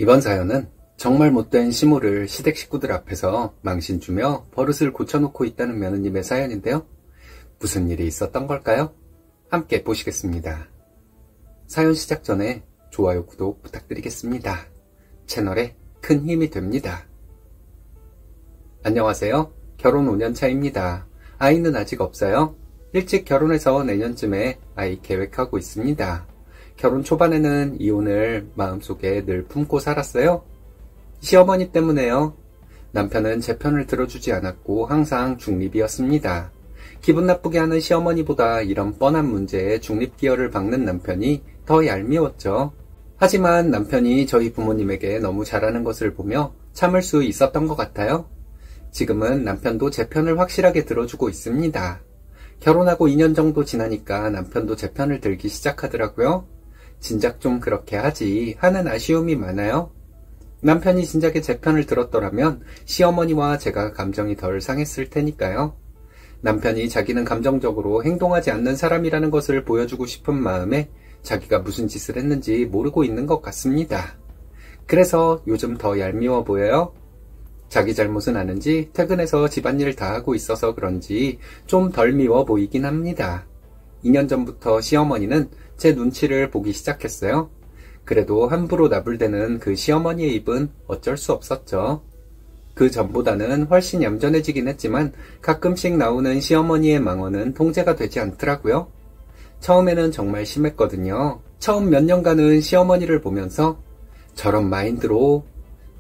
이번 사연은 정말 못된 시모를 시댁 식구들 앞에서 망신 주며 버릇을 고쳐놓고 있다는 며느님의 사연인데요. 무슨 일이 있었던 걸까요? 함께 보시겠습니다. 사연 시작 전에 좋아요, 구독 부탁드리겠습니다. 채널에 큰 힘이 됩니다. 안녕하세요. 결혼 5년 차입니다. 아이는 아직 없어요. 일찍 결혼해서 내년쯤에 아이 계획하고 있습니다. 결혼 초반에는 이혼을 마음속에 늘 품고 살았어요. 시어머니 때문에요. 남편은 제 편을 들어주지 않았고 항상 중립이었습니다. 기분 나쁘게 하는 시어머니보다 이런 뻔한 문제에 중립기여를 박는 남편이 더 얄미웠죠. 하지만 남편이 저희 부모님에게 너무 잘하는 것을 보며 참을 수 있었던 것 같아요. 지금은 남편도 제 편을 확실하게 들어주고 있습니다. 결혼하고 2년 정도 지나니까 남편도 제 편을 들기 시작하더라고요. 진작 좀 그렇게 하지 하는 아쉬움이 많아요. 남편이 진작에 제 편을 들었더라면 시어머니와 제가 감정이 덜 상했을 테니까요. 남편이 자기는 감정적으로 행동하지 않는 사람이라는 것을 보여주고 싶은 마음에 자기가 무슨 짓을 했는지 모르고 있는 것 같습니다. 그래서 요즘 더 얄미워 보여요. 자기 잘못은 아는지 퇴근해서 집안일 다 하고 있어서 그런지 좀 덜 미워 보이긴 합니다. 2년 전부터 시어머니는 제 눈치를 보기 시작했어요. 그래도 함부로 나불대는 그 시어머니의 입은 어쩔 수 없었죠. 그 전보다는 훨씬 얌전해지긴 했지만 가끔씩 나오는 시어머니의 망언은 통제가 되지 않더라고요. 처음에는 정말 심했거든요. 처음 몇 년간은 시어머니를 보면서 저런 마인드로,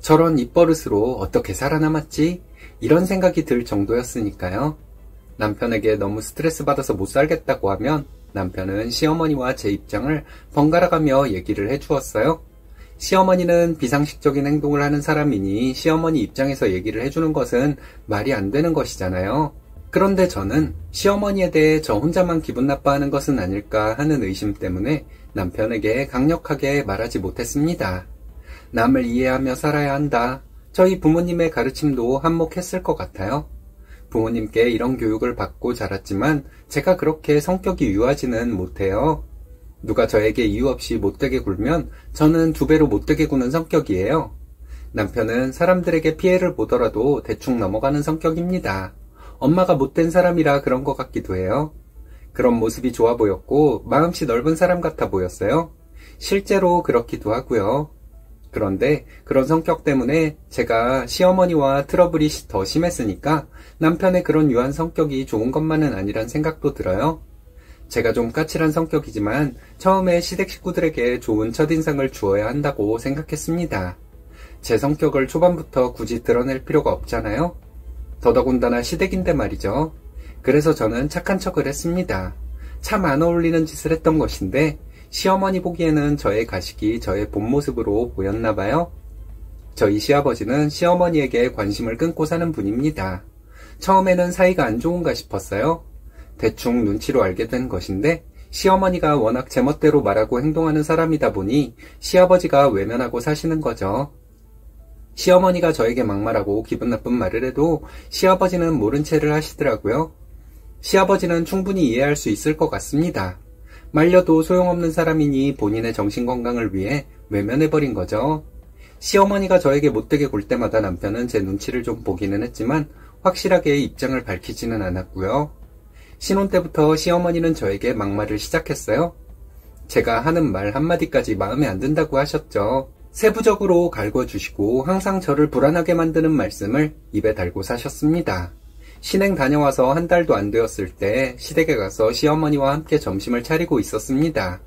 저런 입버릇으로 어떻게 살아남았지? 이런 생각이 들 정도였으니까요. 남편에게 너무 스트레스 받아서 못 살겠다고 하면 남편은 시어머니와 제 입장을 번갈아가며 얘기를 해주었어요. 시어머니는 비상식적인 행동을 하는 사람이니 시어머니 입장에서 얘기를 해주는 것은 말이 안 되는 것이잖아요. 그런데 저는 시어머니에 대해 저 혼자만 기분 나빠하는 것은 아닐까 하는 의심 때문에 남편에게 강력하게 말하지 못했습니다. 남을 이해하며 살아야 한다. 저희 부모님의 가르침도 한몫했을 것 같아요. 부모님께 이런 교육을 받고 자랐지만 제가 그렇게 성격이 유하지는 못해요. 누가 저에게 이유 없이 못되게 굴면 저는 2배로 못되게 구는 성격이에요. 남편은 사람들에게 피해를 보더라도 대충 넘어가는 성격입니다. 엄마가 못된 사람이라 그런 것 같기도 해요. 그런 모습이 좋아 보였고 마음씨 넓은 사람 같아 보였어요. 실제로 그렇기도 하고요. 그런데 그런 성격 때문에 제가 시어머니와 트러블이 더 심했으니까 남편의 그런 유한 성격이 좋은 것만은 아니란 생각도 들어요. 제가 좀 까칠한 성격이지만 처음에 시댁 식구들에게 좋은 첫인상을 주어야 한다고 생각했습니다. 제 성격을 초반부터 굳이 드러낼 필요가 없잖아요. 더더군다나 시댁인데 말이죠. 그래서 저는 착한 척을 했습니다. 참 안 어울리는 짓을 했던 것인데 시어머니 보기에는 저의 가식이 저의 본 모습으로 보였나봐요. 저희 시아버지는 시어머니에게 관심을 끊고 사는 분입니다. 처음에는 사이가 안 좋은가 싶었어요. 대충 눈치로 알게 된 것인데 시어머니가 워낙 제멋대로 말하고 행동하는 사람이다 보니 시아버지가 외면하고 사시는 거죠. 시어머니가 저에게 막말하고 기분 나쁜 말을 해도 시아버지는 모른 채를 하시더라고요. 시아버지는 충분히 이해할 수 있을 것 같습니다. 말려도 소용없는 사람이니 본인의 정신건강을 위해 외면해버린 거죠. 시어머니가 저에게 못되게 굴 때마다 남편은 제 눈치를 좀 보기는 했지만 확실하게 입장을 밝히지는 않았고요. 신혼 때부터 시어머니는 저에게 막말을 시작했어요. 제가 하는 말 한마디까지 마음에 안 든다고 하셨죠. 세부적으로 갈궈주시고 항상 저를 불안하게 만드는 말씀을 입에 달고 사셨습니다. 신행 다녀와서 한 달도 안 되었을 때 시댁에 가서 시어머니와 함께 점심을 차리고 있었습니다.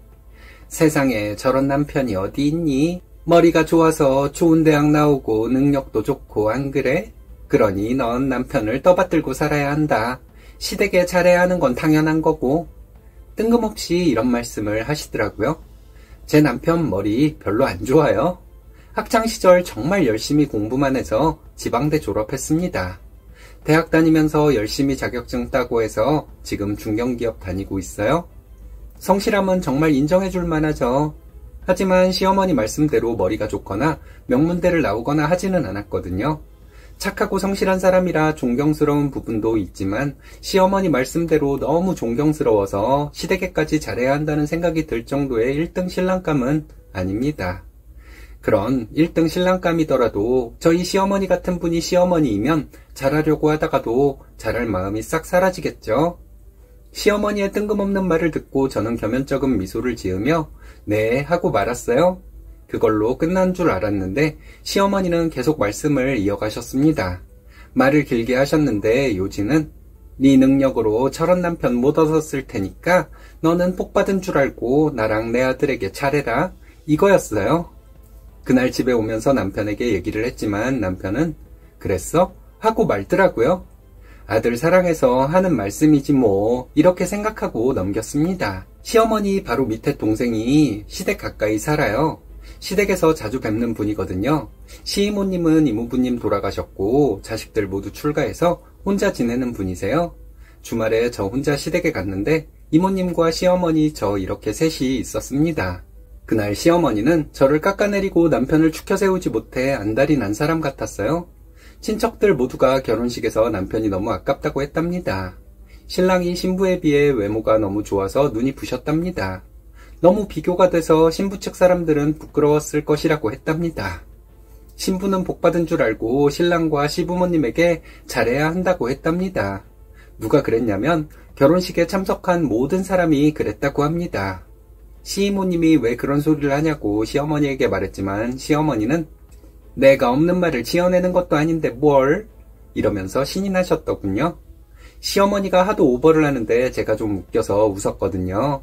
세상에 저런 남편이 어디 있니? 머리가 좋아서 좋은 대학 나오고 능력도 좋고 안 그래? 그러니 넌 남편을 떠받들고 살아야 한다. 시댁에 잘해야 하는 건 당연한 거고. 뜬금없이 이런 말씀을 하시더라고요. 제 남편 머리 별로 안 좋아요. 학창시절 정말 열심히 공부만 해서 지방대 졸업했습니다. 대학 다니면서 열심히 자격증 따고 해서 지금 중견기업 다니고 있어요. 성실함은 정말 인정해줄 만하죠. 하지만 시어머니 말씀대로 머리가 좋거나 명문대를 나오거나 하지는 않았거든요. 착하고 성실한 사람이라 존경스러운 부분도 있지만 시어머니 말씀대로 너무 존경스러워서 시댁에까지 잘해야 한다는 생각이 들 정도의 1등 신랑감은 아닙니다. 그런 1등 신랑감이더라도 저희 시어머니 같은 분이 시어머니이면 잘하려고 하다가도 잘할 마음이 싹 사라지겠죠. 시어머니의 뜬금없는 말을 듣고 저는 겸연쩍은 미소를 지으며 네 하고 말았어요. 그걸로 끝난 줄 알았는데 시어머니는 계속 말씀을 이어가셨습니다. 말을 길게 하셨는데 요지는 네 능력으로 저런 남편 못 얻었을 테니까 너는 복 받은 줄 알고 나랑 내 아들에게 잘해라 이거였어요. 그날 집에 오면서 남편에게 얘기를 했지만 남편은 그랬어? 하고 말더라고요. 아들 사랑해서 하는 말씀이지 뭐 이렇게 생각하고 넘겼습니다. 시어머니 바로 밑에 동생이 시댁 가까이 살아요. 시댁에서 자주 뵙는 분이거든요. 시이모님은 이모부님 돌아가셨고 자식들 모두 출가해서 혼자 지내는 분이세요. 주말에 저 혼자 시댁에 갔는데 이모님과 시어머니 저 이렇게 셋이 있었습니다. 그날 시어머니는 저를 깎아내리고 남편을 추켜 세우지 못해 안달이 난 사람 같았어요. 친척들 모두가 결혼식에서 남편이 너무 아깝다고 했답니다. 신랑이 신부에 비해 외모가 너무 좋아서 눈이 부셨답니다. 너무 비교가 돼서 신부 측 사람들은 부끄러웠을 것이라고 했답니다. 신부는 복받은 줄 알고 신랑과 시부모님에게 잘해야 한다고 했답니다. 누가 그랬냐면 결혼식에 참석한 모든 사람이 그랬다고 합니다. 시이모님이 왜 그런 소리를 하냐고 시어머니에게 말했지만 시어머니는 내가 없는 말을 지어내는 것도 아닌데 뭘? 이러면서 신이 나셨더군요. 시어머니가 하도 오버를 하는데 제가 좀 웃겨서 웃었거든요.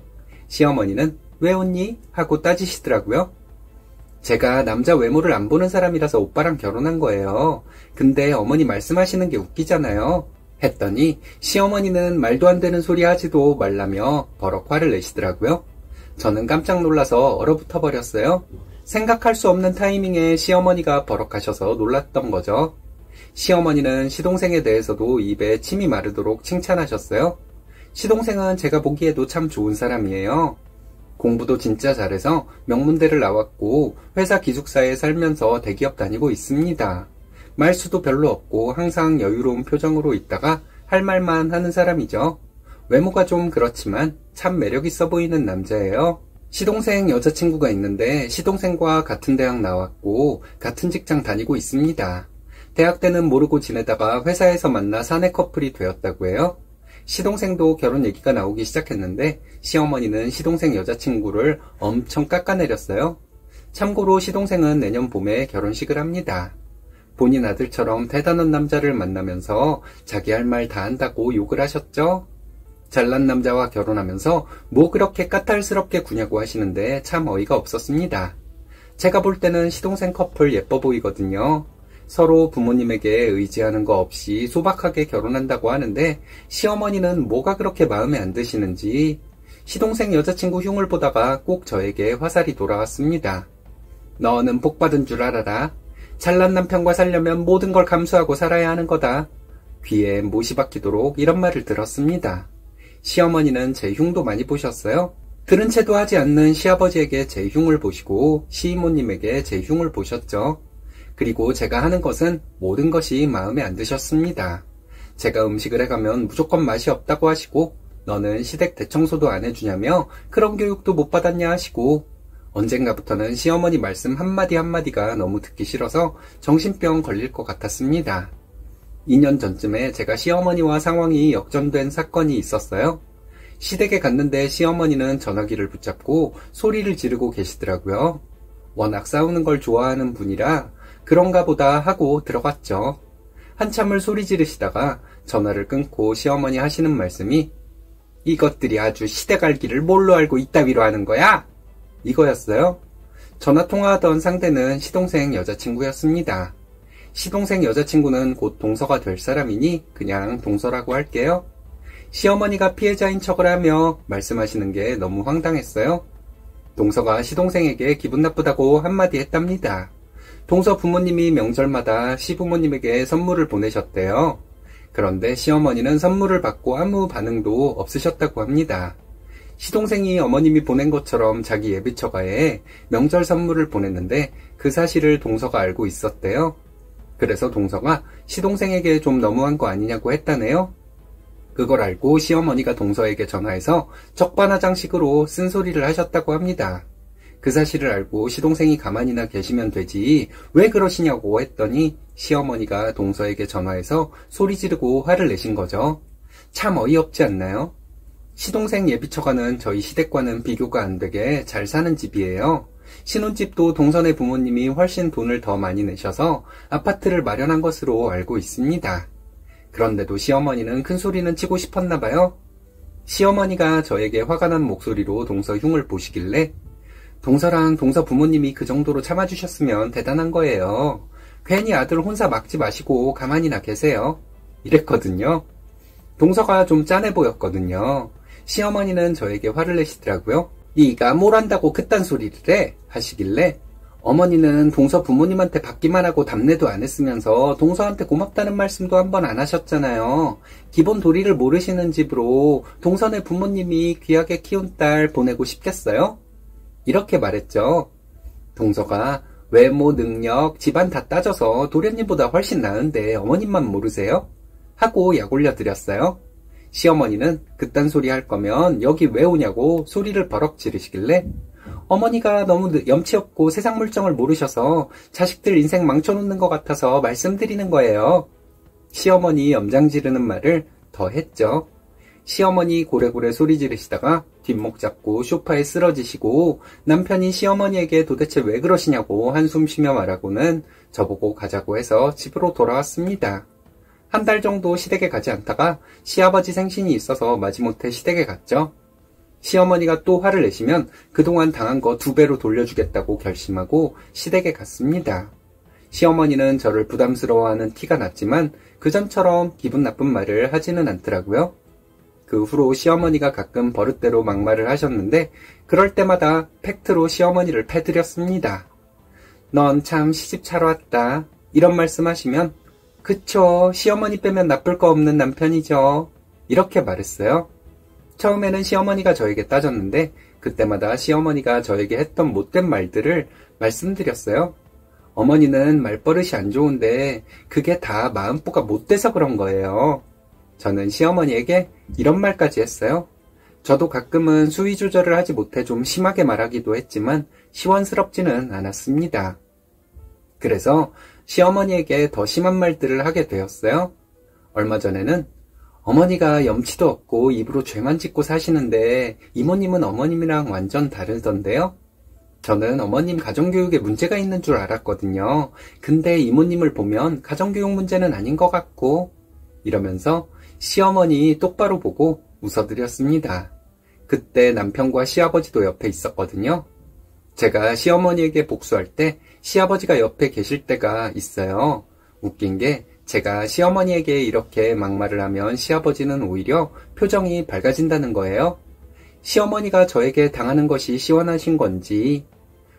시어머니는 왜 웃니? 하고 따지시더라고요. 제가 남자 외모를 안 보는 사람이라서 오빠랑 결혼한 거예요. 근데 어머니 말씀하시는 게 웃기잖아요. 했더니 시어머니는 말도 안 되는 소리 하지도 말라며 버럭 화를 내시더라고요. 저는 깜짝 놀라서 얼어붙어 버렸어요. 생각할 수 없는 타이밍에 시어머니가 버럭하셔서 놀랐던 거죠. 시어머니는 시동생에 대해서도 입에 침이 마르도록 칭찬하셨어요. 시동생은 제가 보기에도 참 좋은 사람이에요. 공부도 진짜 잘해서 명문대를 나왔고 회사 기숙사에 살면서 대기업 다니고 있습니다. 말수도 별로 없고 항상 여유로운 표정으로 있다가 할 말만 하는 사람이죠. 외모가 좀 그렇지만 참 매력 있어 보이는 남자예요. 시동생 여자친구가 있는데 시동생과 같은 대학 나왔고 같은 직장 다니고 있습니다. 대학 때는 모르고 지내다가 회사에서 만나 사내 커플이 되었다고 해요. 시동생도 결혼 얘기가 나오기 시작했는데 시어머니는 시동생 여자친구를 엄청 깎아내렸어요. 참고로 시동생은 내년 봄에 결혼식을 합니다. 본인 아들처럼 대단한 남자를 만나면서 자기 할 말 다 한다고 욕을 하셨죠? 잘난 남자와 결혼하면서 뭐 그렇게 까탈스럽게 구냐고 하시는데 참 어이가 없었습니다. 제가 볼 때는 시동생 커플 예뻐 보이거든요. 서로 부모님에게 의지하는 거 없이 소박하게 결혼한다고 하는데 시어머니는 뭐가 그렇게 마음에 안 드시는지 시동생 여자친구 흉을 보다가 꼭 저에게 화살이 돌아왔습니다. 너는 복받은 줄 알아라. 잘난 남편과 살려면 모든 걸 감수하고 살아야 하는 거다. 귀에 못이 박히도록 이런 말을 들었습니다. 시어머니는 제 흉도 많이 보셨어요. 들은 채도 하지 않는 시아버지에게 제 흉을 보시고 시이모님에게 제 흉을 보셨죠. 그리고 제가 하는 것은 모든 것이 마음에 안 드셨습니다. 제가 음식을 해가면 무조건 맛이 없다고 하시고 너는 시댁 대청소도 안 해주냐며 그런 교육도 못 받았냐 하시고 언젠가부터는 시어머니 말씀 한마디 한마디가 너무 듣기 싫어서 정신병 걸릴 것 같았습니다. 2년 전쯤에 제가 시어머니와 상황이 역전된 사건이 있었어요. 시댁에 갔는데 시어머니는 전화기를 붙잡고 소리를 지르고 계시더라고요. 워낙 싸우는 걸 좋아하는 분이라 그런가 보다 하고 들어갔죠. 한참을 소리 지르시다가 전화를 끊고 시어머니 하시는 말씀이 이것들이 아주 시댁 알기를 뭘로 알고 이따위로 하는 거야? 이거였어요. 전화 통화하던 상대는 시동생 여자친구였습니다. 시동생 여자친구는 곧 동서가 될 사람이니 그냥 동서라고 할게요. 시어머니가 피해자인 척을 하며 말씀하시는 게 너무 황당했어요. 동서가 시동생에게 기분 나쁘다고 한마디 했답니다. 동서 부모님이 명절마다 시부모님에게 선물을 보내셨대요. 그런데 시어머니는 선물을 받고 아무 반응도 없으셨다고 합니다. 시동생이 어머님이 보낸 것처럼 자기 예비 처가에 명절 선물을 보냈는데 그 사실을 동서가 알고 있었대요. 그래서 동서가 시동생에게 좀 너무한 거 아니냐고 했다네요. 그걸 알고 시어머니가 동서에게 전화해서 적반하장식으로 쓴소리를 하셨다고 합니다. 그 사실을 알고 시동생이 가만히나 계시면 되지 왜 그러시냐고 했더니 시어머니가 동서에게 전화해서 소리 지르고 화를 내신 거죠. 참 어이없지 않나요? 시동생 예비처가는 저희 시댁과는 비교가 안 되게 잘 사는 집이에요. 신혼집도 동선의 부모님이 훨씬 돈을 더 많이 내셔서 아파트를 마련한 것으로 알고 있습니다. 그런데도 시어머니는 큰 소리는 치고 싶었나 봐요. 시어머니가 저에게 화가 난 목소리로 동서 흉을 보시길래 동서랑 동서 부모님이 그 정도로 참아주셨으면 대단한 거예요. 괜히 아들 혼자 막지 마시고 가만히나 계세요. 이랬거든요. 동서가 좀 짠해 보였거든요. 시어머니는 저에게 화를 내시더라고요. 네가 뭘 안다고 그딴 소리를 해? 하시길래 어머니는 동서 부모님한테 받기만 하고 답례도 안 했으면서 동서한테 고맙다는 말씀도 한 번 안 하셨잖아요. 기본 도리를 모르시는 집으로 동서네 부모님이 귀하게 키운 딸 보내고 싶겠어요? 이렇게 말했죠. 동서가 외모, 능력, 집안 다 따져서 도련님보다 훨씬 나은데 어머님만 모르세요? 하고 약 올려드렸어요. 시어머니는 그딴 소리 할 거면 여기 왜 오냐고 소리를 버럭 지르시길래 어머니가 너무 염치 없고 세상 물정을 모르셔서 자식들 인생 망쳐놓는 것 같아서 말씀드리는 거예요. 시어머니 염장 지르는 말을 더 했죠. 시어머니 고래고래 소리 지르시다가 뒷목 잡고 소파에 쓰러지시고 남편이 시어머니에게 도대체 왜 그러시냐고 한숨 쉬며 말하고는 저보고 가자고 해서 집으로 돌아왔습니다. 한 달 정도 시댁에 가지 않다가 시아버지 생신이 있어서 마지못해 시댁에 갔죠. 시어머니가 또 화를 내시면 그동안 당한 거 2배로 돌려주겠다고 결심하고 시댁에 갔습니다. 시어머니는 저를 부담스러워하는 티가 났지만 그전처럼 기분 나쁜 말을 하지는 않더라고요. 그 후로 시어머니가 가끔 버릇대로 막말을 하셨는데 그럴 때마다 팩트로 시어머니를 패드렸습니다. 넌 참 시집 차러 왔다. 이런 말씀하시면 그쵸, 시어머니 빼면 나쁠 거 없는 남편이죠. 이렇게 말했어요. 처음에는 시어머니가 저에게 따졌는데 그때마다 시어머니가 저에게 했던 못된 말들을 말씀드렸어요. 어머니는 말버릇이 안 좋은데 그게 다 마음보가 못돼서 그런 거예요. 저는 시어머니에게 이런 말까지 했어요. 저도 가끔은 수위 조절을 하지 못해 좀 심하게 말하기도 했지만 시원스럽지는 않았습니다. 그래서 시어머니에게 더 심한 말들을 하게 되었어요. 얼마 전에는 어머니가 염치도 없고 입으로 죄만 짓고 사시는데 이모님은 어머님이랑 완전 다르던데요? 저는 어머님 가정교육에 문제가 있는 줄 알았거든요. 근데 이모님을 보면 가정교육 문제는 아닌 것 같고 이러면서 시어머니 똑바로 보고 웃어드렸습니다. 그때 남편과 시아버지도 옆에 있었거든요. 제가 시어머니에게 복수할 때 시아버지가 옆에 계실 때가 있어요. 웃긴 게 제가 시어머니에게 이렇게 막말을 하면 시아버지는 오히려 표정이 밝아진다는 거예요. 시어머니가 저에게 당하는 것이 시원하신 건지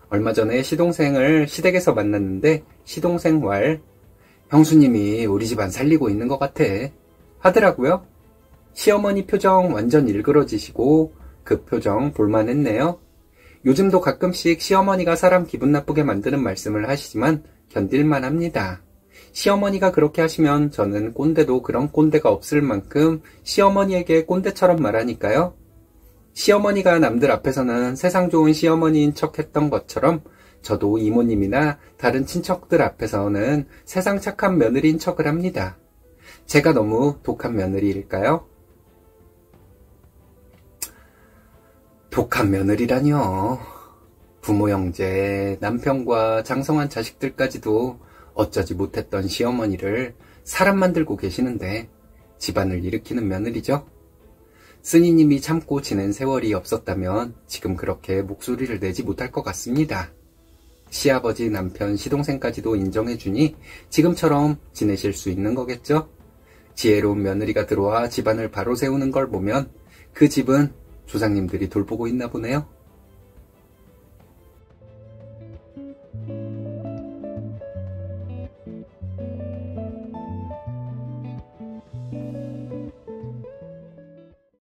얼마 전에 시동생을 시댁에서 만났는데 시동생 말 형수님이 우리 집안 살리고 있는 것 같아 하더라고요. 시어머니 표정 완전 일그러지시고 그 표정 볼만했네요. 요즘도 가끔씩 시어머니가 사람 기분 나쁘게 만드는 말씀을 하시지만 견딜만 합니다. 시어머니가 그렇게 하시면 저는 꼰대도 그런 꼰대가 없을 만큼 시어머니에게 꼰대처럼 말하니까요. 시어머니가 남들 앞에서는 세상 좋은 시어머니인 척 했던 것처럼 저도 이모님이나 다른 친척들 앞에서는 세상 착한 며느리인 척을 합니다. 제가 너무 독한 며느리일까요? 독한 며느리라뇨. 부모 형제, 남편과 장성한 자식들까지도 어쩌지 못했던 시어머니를 사람 만들고 계시는데 집안을 일으키는 며느리죠. 쓰니님이 참고 지낸 세월이 없었다면 지금 그렇게 목소리를 내지 못할 것 같습니다. 시아버지, 남편, 시동생까지도 인정해주니 지금처럼 지내실 수 있는 거겠죠? 지혜로운 며느리가 들어와 집안을 바로 세우는 걸 보면 그 집은 조상님들이 돌보고 있나 보네요.